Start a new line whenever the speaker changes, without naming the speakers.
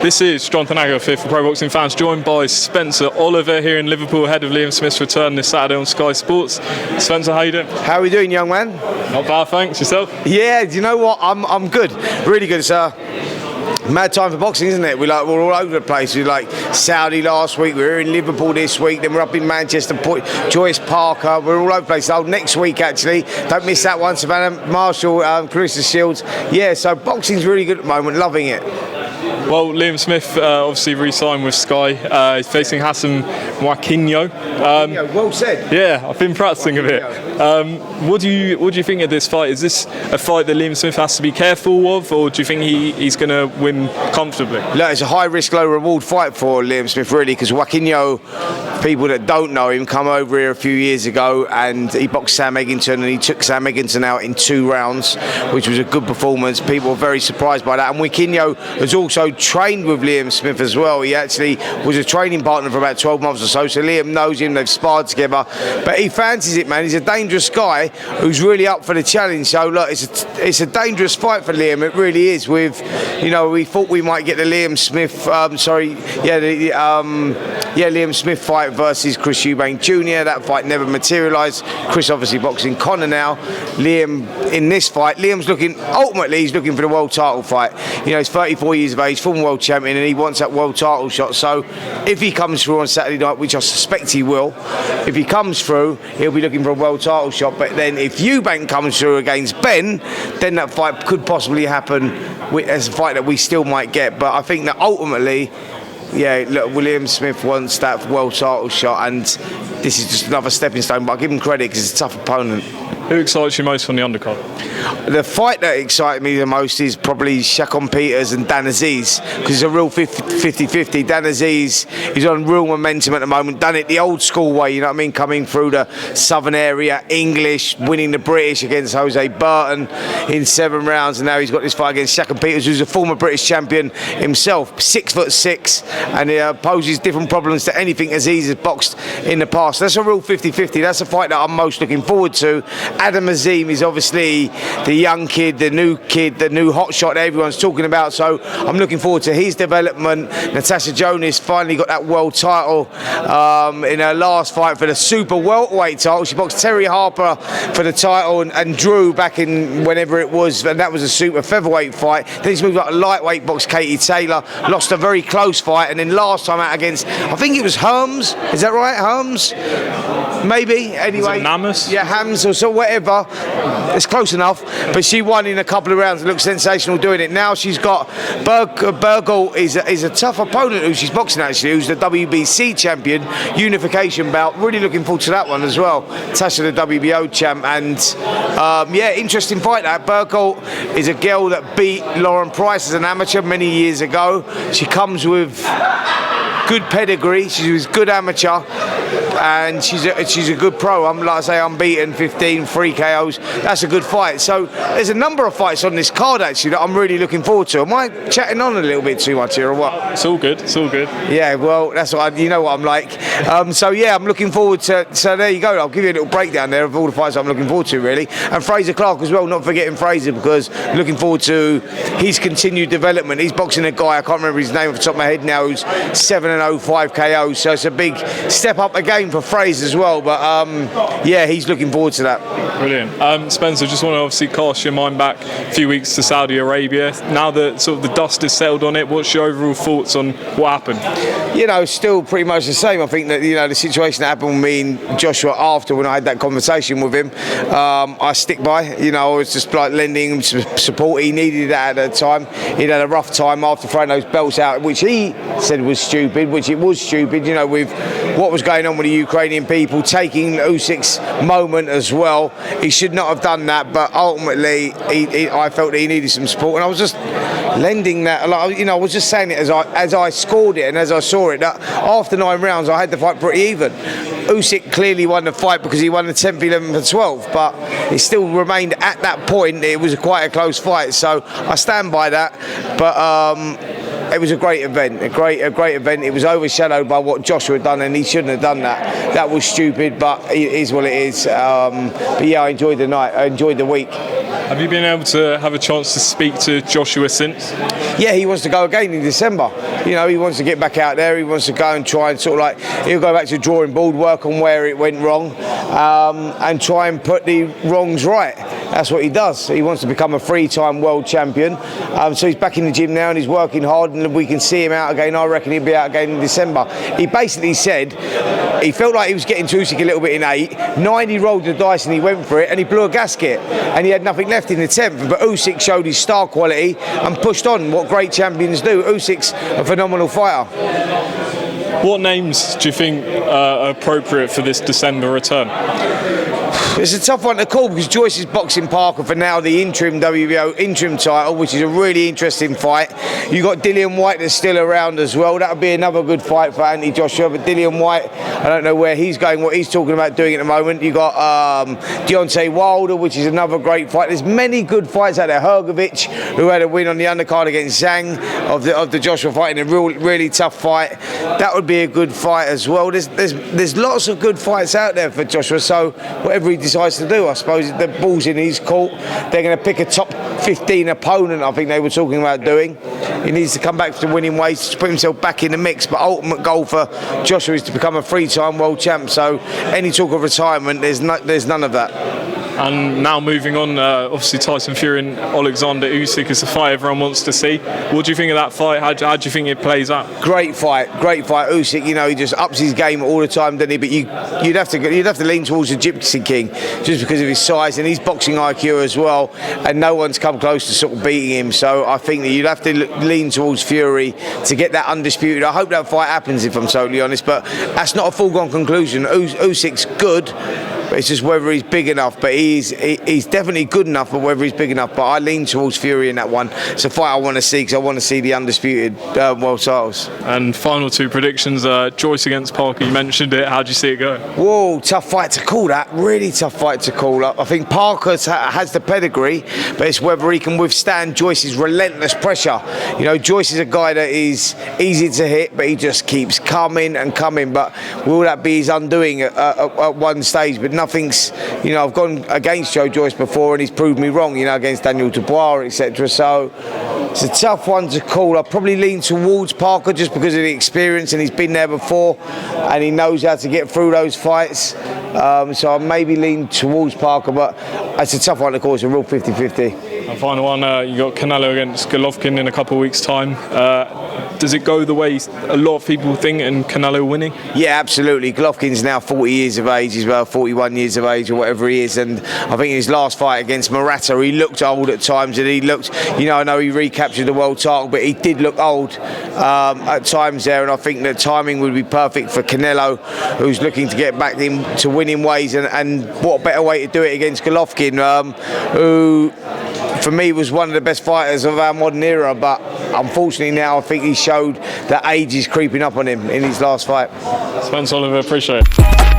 This is Jonathan Agar here for Pro Boxing Fans, joined by Spencer Oliver here in Liverpool, ahead of Liam Smith's return this Saturday on Sky Sports. Spencer, how you doing?
How are we doing, young man?
Not bad, thanks. Yourself?
Yeah, do you know what? I'm good. Really good, sir. Mad time for boxing, isn't it? We're all over the place. We're like Saudi last week, we're in Liverpool this week, then we're up in Manchester, Joyce-Parker, we're all over the place. Next week actually, don't miss that one, Savannah Marshall, Clarissa Shields. Yeah, so boxing's really good at the moment, loving it.
Well, Liam Smith obviously re-signed with Sky. He's facing Hassan Mwakinyo.
Well said.
Yeah, I've been practicing a bit. What do you think of this fight? Is this a fight that Liam Smith has to be careful of, or do you think he's going to win comfortably?
Look, it's a high risk, low reward fight for Liam Smith, really, because Mwakinyo, people that don't know him, come over here a few years ago and he boxed Sam Eggington, and he took Sam Eggington out in 2 rounds, which was a good performance. People were very surprised by that. And Mwakinyo has also trained with Liam Smith as well. He actually was a training partner for about 12 months or so Liam knows him, they've sparred together, but he fancies it, man. He's a dangerous guy who's really up for the challenge. So look, it's a dangerous fight for Liam, it really is. With, you know, we thought we might get the Liam Smith Liam Smith fight versus Chris Eubank Jr. That fight never materialised. Chris obviously boxing Conor now. Liam in this fight, ultimately he's looking for the world title fight. You know, he's 34 years of age, former world champion, and he wants that world title shot. So if he comes through on Saturday night, which I suspect he will, if he comes through, he'll be looking for a world title shot. But then if Eubank comes through against Ben, then that fight could possibly happen as a fight that we still might get. But I think that ultimately, yeah, look, William Smith wants that world title shot, and this is just another stepping stone. But I give him credit because it's a tough opponent.
Who excites you most on the undercard?
The fight that excited me the most is probably Shakon Peters and Dan Aziz, because it's a real 50-50. Dan Aziz is on real momentum at the moment, done it the old school way, you know what I mean, coming through the southern area, English, winning the British against Jose Burton in 7 rounds, and now he's got this fight against Shakon Peters, who's a former British champion himself, 6'6", and he poses different problems to anything Aziz has boxed in the past. That's a real 50-50. That's a fight that I'm most looking forward to. Adam Azim is obviously the young kid, the new hotshot that everyone's talking about, so I'm looking forward to his development. Natasha Jonas finally got that world title in her last fight for the super welterweight title. She boxed Terry Harper for the title and Drew back in whenever it was, and that was a super featherweight fight. Then she's moved up to lightweight, boxed Katie Taylor, lost a very close fight, and then last time out against, I think it was Herms, is that right, Herms? Maybe, anyway.
Namus?
Yeah, Hams or so, whatever. It's close enough. But she won in a couple of rounds and looked sensational doing it. Now she's got Bergel is a tough opponent who she's boxing actually, who's the WBC champion, unification bout. Really looking forward to that one as well. Tasha, the WBO champ, and yeah, interesting fight that. Bergel is a girl that beat Lauren Price as an amateur many years ago. She comes with good pedigree, she was good amateur, and she's a good pro. I'm, like I say, unbeaten, 15, 3 KOs. That's a good fight. So there's a number of fights on this card actually that I'm really looking forward to. Am I chatting on a little bit too much here or what?
It's all good, it's all good.
Yeah, well, that's what you know what I'm like. So yeah, I'm looking forward to, so there you go. I'll give you a little breakdown there of all the fights I'm looking forward to really. And Fraser Clark as well, not forgetting Fraser, because looking forward to his continued development. He's boxing a guy, I can't remember his name off the top of my head now, who's 7-0, 5 KOs. So it's a big step up again for Fraser as well. But yeah, he's looking forward to that.
Brilliant. Spencer, just want to obviously cast your mind back a few weeks to Saudi Arabia. Now that sort of the dust is settled on it, what's your overall thoughts on what happened?
You know, still pretty much the same. I think that, you know, the situation that happened with me and Joshua after when I had that conversation with him, I stick by. You know, I was just like lending him some support. He needed that at the time. He'd had a rough time after throwing those belts out, which he said was stupid, which it was stupid, you know, with what was going on with the Ukrainian people, taking Usyk's moment as well. He should not have done that, but ultimately I felt that he needed some support, and I was just lending that. Like, you know, I was just saying it as I scored it and as I saw it, that after 9 rounds I had the fight pretty even. Usyk clearly won the fight because he won the 10th, 11th and 12th, but it still remained at that point, it was quite a close fight, so I stand by that. But it was a great event, a great event. It was overshadowed by what Joshua had done, and he shouldn't have done that. That was stupid, but it is what it is. But yeah, I enjoyed the night, I enjoyed the week.
Have you been able to have a chance to speak to Joshua since?
Yeah, he wants to go again in December. You know, he wants to get back out there. He wants to go and try and sort of like, he'll go back to the drawing board, work on where it went wrong, and try and put the wrongs right. That's what he does. He wants to become a three-time world champion. So he's back in the gym now and he's working hard, and we can see him out again. I reckon he'll be out again in December. He basically said he felt like he was getting to Usyk a little bit in 8. 9 he rolled the dice and he went for it and he blew a gasket and he had nothing left in the 10th. But Usyk showed his star quality and pushed on, what great champions do. Usyk's a phenomenal fighter.
What names do you think are appropriate for this December return?
It's a tough one to call because Joyce is boxing Parker for now the interim WBO interim title, which is a really interesting fight. You got Dillian Whyte that's still around as well. That would be another good fight for Anthony Joshua. But Dillian Whyte, I don't know where he's going, what he's talking about doing at the moment. You got Deontay Wilder, which is another great fight. There's many good fights out there. Hrgovic, who had a win on the undercard against Zhang of the Joshua fight in a really tough fight. That would be a good fight as well. There's lots of good fights out there for Joshua. So whatever he decides to do, I suppose the ball's in his court. They're going to pick a top 15 opponent, I think they were talking about doing. He needs to come back to winning ways to put himself back in the mix, but ultimate goal for Joshua is to become a three-time world champ. So any talk of retirement, there's none of that.
And now moving on, obviously Tyson Fury and Oleksandr Usyk is the fight everyone wants to see. What do you think of that fight? How do you think it plays out?
Great fight. Usyk, you know, he just ups his game all the time, doesn't he? But you'd have to lean towards the Gypsy King just because of his size and his boxing IQ as well. And no one's come close to sort of beating him. So I think that you'd have to lean towards Fury to get that undisputed. I hope that fight happens, if I'm totally honest. But that's not a foregone conclusion. Usyk's good. But it's just whether he's big enough. But he's definitely good enough, but whether he's big enough. But I lean towards Fury in that one. It's a fight I want to see because I want to see the undisputed world titles.
And final two predictions, Joyce against Parker, you mentioned it. How do you see it going?
Whoa, tough fight to call that. Really tough fight to call. I think Parker has the pedigree, but it's whether he can withstand Joyce's relentless pressure. You know, Joyce is a guy that is easy to hit, but he just keeps coming and coming. But will that be his undoing at one stage? But nothing's, you know, I've gone against Joe Joyce before and he's proved me wrong, you know, against Daniel Dubois, etc. So it's a tough one to call. I'll probably lean towards Parker just because of the experience and he's been there before and he knows how to get through those fights. So I'll maybe lean towards Parker, but it's a tough one to call. It's a real 50-50.
And final one, you got Canelo against Golovkin in a couple of weeks' time. Does it go the way a lot of people think and Canelo winning? Yeah, absolutely. Golovkin's now 40 years of age as well, 41 years of age or whatever he is. And I think in his last fight against Murata, he looked old at times and he looked, you know, I know he recaptured the world title, but he did look old at times there. And I think the timing would be perfect for Canelo, who's looking to get back into winning ways. And what better way to do it against Golovkin, who for me was one of the best fighters of our modern era, but unfortunately now I think he showed that age is creeping up on him in his last fight. Spence Oliver, appreciate it.